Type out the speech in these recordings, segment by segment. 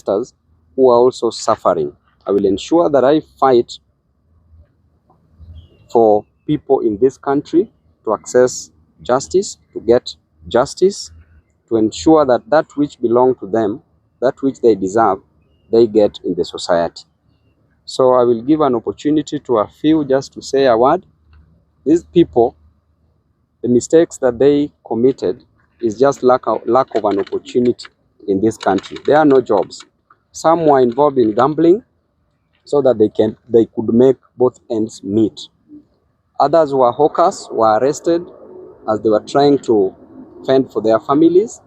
sisters who are also suffering. I will ensure that I fight for people in this country to access justice, to get justice, to ensure that that which belongs to them, that which they deserve, they get in the society. So I will give an opportunity to a few just to say a word. These people, the mistakes that they committed is just lack of an opportunity in this country. There are no jobs. Some were involved in gambling so that they could make both ends meet. Others were hawkers, were arrested as they were trying to fend for their families.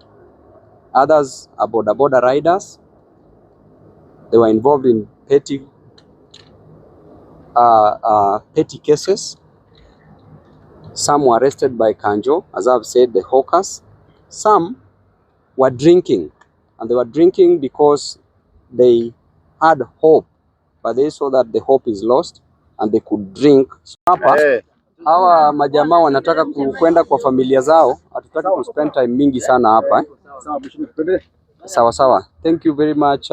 Others are border riders. They were involved in petty cases. Some were arrested by Kanjo, as I've said, the hawkers. Some were drinking, and they were drinking because they had hope, but they saw that the hope is lost and they could drink. Hapa hawa majamaa wanataka kwenda kwa familia zao, hatutaki ku spend time mingi sana hapa. Sawa sawa. Thank you very much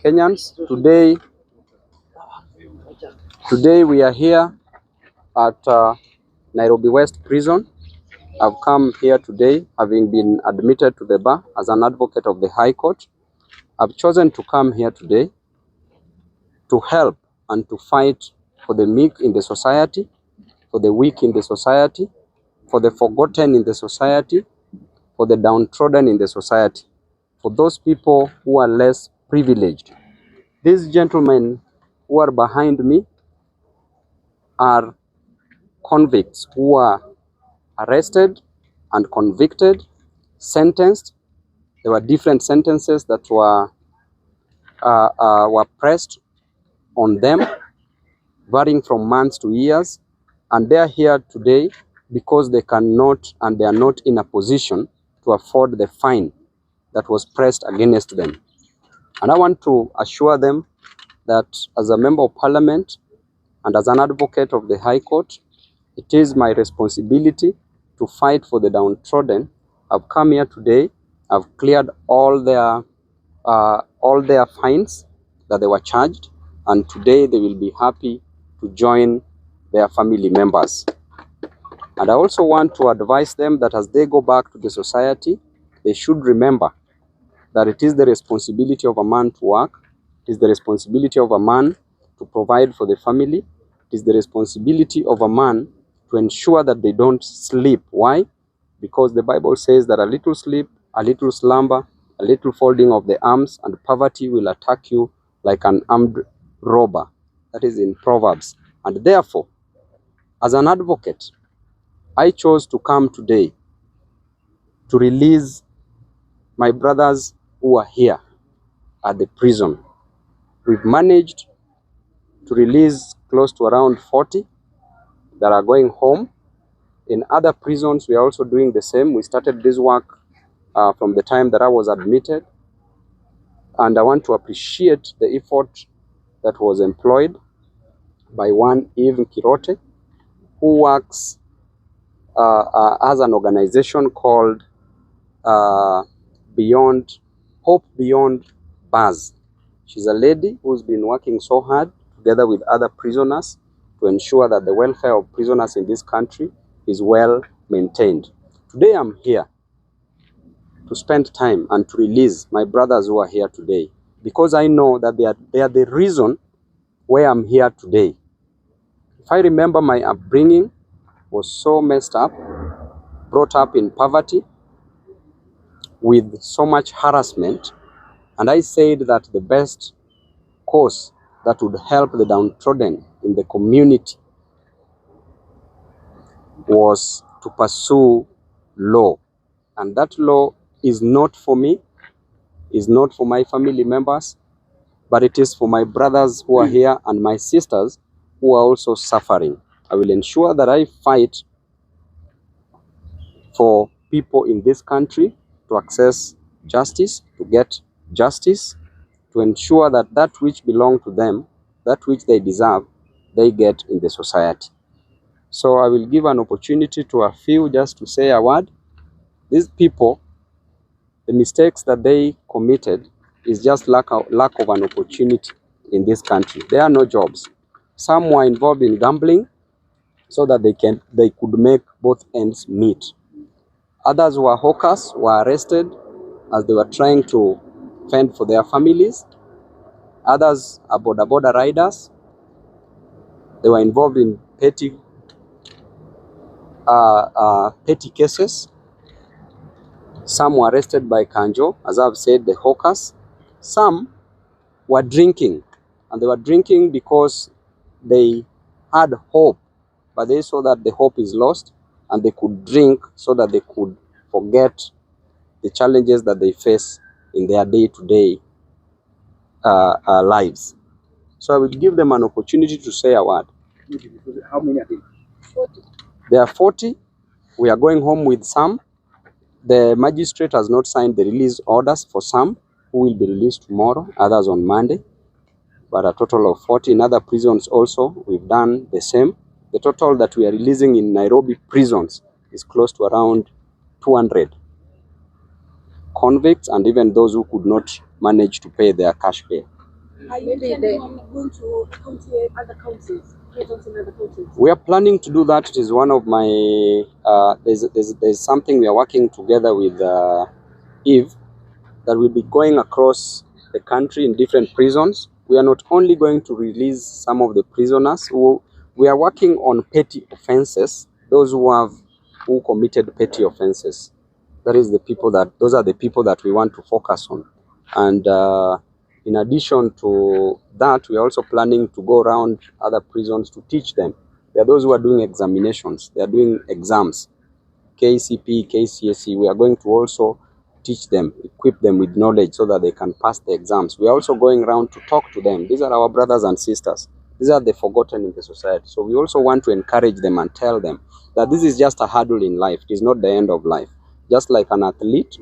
Kenyans. Today we are here at Nairobi West Prison. I've come here today having been admitted to the bar as an advocate of the High Court. I've chosen to come here today to help and to fight for the meek in the society, for the weak in the society, for the forgotten in the society, for the downtrodden in the society, for those people who are less privileged. These gentlemen who are behind me are convicts who are arrested and convicted, sentenced. There were different sentences that were pressed on them, varying from months to years, and they are here today because they cannot and they are not in a position to afford the fine that was pressed against them. And I want to assure them that as a member of parliament and as an advocate of the High Court, it is my responsibility to fight for the downtrodden. I've come here today. I've cleared all their fines that they were charged, and today they will be happy to join their family members. And I also want to advise them that as they go back to the society, they should remember that it is the responsibility of a man to work. It is the responsibility of a man to provide for the family. It is the responsibility of a man to ensure that they don't sleep. Why? Because the Bible says that a little sleep, a little slumber, a little folding of the arms, and poverty will attack you like an armed robber. That is in Proverbs. And therefore, as an advocate, I chose to come today to release my brothers who are here at the prison. We've managed to release close to around 40 that are going home. In other prisons, we are also doing the same. We started this work from the time that I was admitted. And I want to appreciate the effort that was employed by one Eve Kirote, who works as an organization called Hope Beyond Bars. She's a lady who's been working so hard together with other prisoners to ensure that the welfare of prisoners in this country is well maintained. Today I'm here to spend time and to release my brothers who are here today, because I know that they are the reason why I'm here today. If I remember, my upbringing was so messed up, brought up in poverty with so much harassment, and I said that the best course that would help the downtrodden in the community was to pursue law. And that law is not for me, is not for my family members, but it is for my brothers who are here and my sisters who are also suffering. I will ensure that I fight for people in this country to access justice, to get justice, to ensure that that which belongs to them, that which they deserve, they get in the society. So I will give an opportunity to a few just to say a word. These people, the mistakes that they committed is just lack of an opportunity in this country. There are no jobs. Some were involved in gambling so that they could make both ends meet. Others were hawkers, were arrested as they were trying to fend for their families. Others are border riders. They were involved in petty cases. Some were arrested by Kanjo, as I've said, the hawkers. Some were drinking, and they were drinking because they had hope, but they saw that the hope is lost, and they could drink so that they could forget the challenges that they face in their day-to-day lives. So I will give them an opportunity to say a word. How many are they? 40. There are 40. We are going home with some. The magistrate has not signed the release orders for some, who will be released tomorrow, others on Monday. But a total of 40 in other prisons also, we've done the same. The total that we are releasing in Nairobi prisons is close to around 200 convicts, and even those who could not manage to pay their cash bail. Are you intending on going to other countries? We are planning to do that. It is one of my, there's something we are working together with Eve, that will be going across the country in different prisons. We are not only going to release some of the prisoners we are working on petty offenses, those who committed petty offenses. Those are the people that we want to focus on. And in addition to that, we are also planning to go around other prisons to teach them. There are those who are doing examinations, they are doing exams, KCP, KCSE. We are going to also teach them, equip them with knowledge so that they can pass the exams. We are also going around to talk to them. These are our brothers and sisters. These are the forgotten in the society. So we also want to encourage them and tell them that this is just a hurdle in life. It is not the end of life. Just like an athlete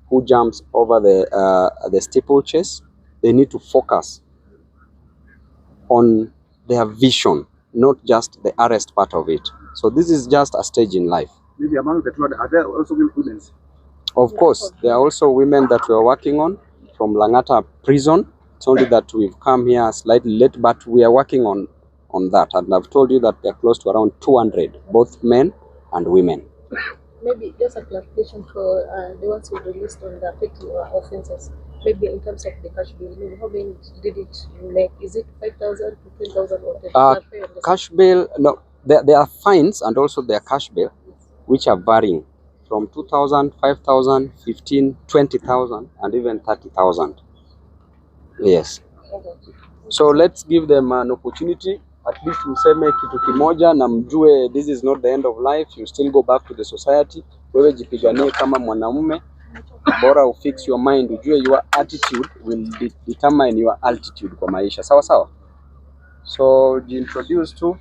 who jumps over the steeplechase, they need to focus on their vision, not just the arrest part of it. So this is just a stage in life. Maybe among the 200, are there also women? Of course, there are also women that we are working on from Langata prison. It's only that we've come here slightly late, but we are working on that. And I've told you that they're close to around 200, both men and women. Maybe just a clarification for the ones who released on the petty offenses. Maybe in terms of the cash bill, maybe how many did it make? Is it 5,000 to 10,000 or 10,000? Cash bill, no. There are fines and also there are cash bill, which are varying from 2,000, 5,000, 15, 20,000, and even 30,000. Yes. Okay. So let's give them an opportunity. At least mseme kitu kimoja na mjue this is not the end of life. You still go back to the society. Wewe jipiganie kama mwanamume. Bora ufix your mind, ujue your attitude will determine your altitude kwa maisha. Sawa sawa? So introduce to.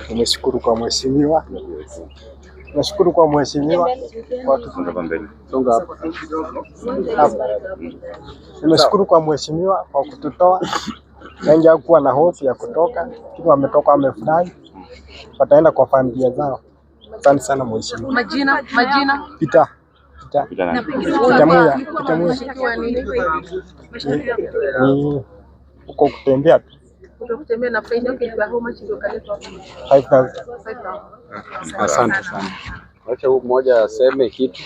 Nimeshukuru kwa mheshimiwa. Nashukuru kwa mheshimiwa. Nimeshukuru kwa mheshimiwa kwa kututoa. Wengi hawakuwa na hofu ya kutoka, lakini wametoka, wamefurahi, wataenda kwa familia zao. Asante sana mheshimiwa. Majina? Peter ni uko kutembea tu. Kutembea na faida kwa how much ndio kaletwa? 5,000. Asante sana. Acha huyu mmoja aseme kitu.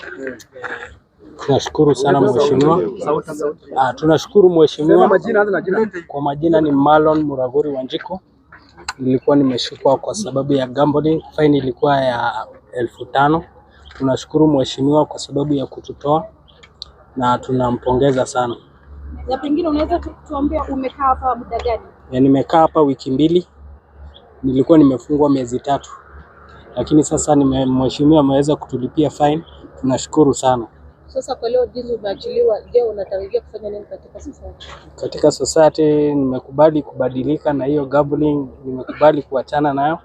Tunashukuru sana mheshimiwa. Tunashukuru mheshimiwa. Kwa majina ni Marlon Muragori Wanjiko. Nilikuwa nimeshukwa kwa sababu ya gambling. Fine ilikuwa ya 5,000. Tunashukuru mheshimiwa kwa sababu ya kututoa na tunampongeza sana. Na pengine unaweza tuambia umekaa hapa muda gani? Nimekaa hapa wiki 2. Nilikuwa nimefungwa miezi 3. Lakini sasa mheshimiwa ameweza kutulipia fine. Tunashukuru sana. Sasa kwa leo jinsi umeachiliwa, je, unatarajia kufanya nini katika society? Katika society nimekubali kubadilika na hiyo gambling, nimekubali kuachana nayo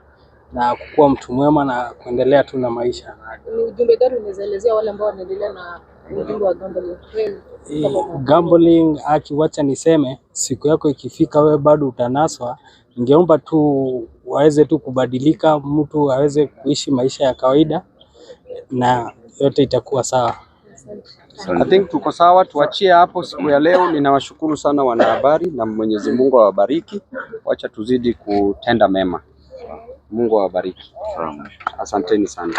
na kukuwa mtu mwema na kuendelea tu na maisha. Ni ujumbe gani unaelezea wale ambao wanaendelea na ujumbe wa gambling? Gambling, wacha niseme, siku yako ikifika wewe bado utanaswa. Ningeomba tu waweze tu kubadilika, mtu aweze kuishi maisha ya kawaida na yote itakuwa sawa. I think tuko sawa, tuachie hapo siku ya leo. Ninawashukuru sana wanahabari na Mwenyezi Mungu awabariki. Wacha tuzidi kutenda mema. Mungu awabariki. Asanteni sana.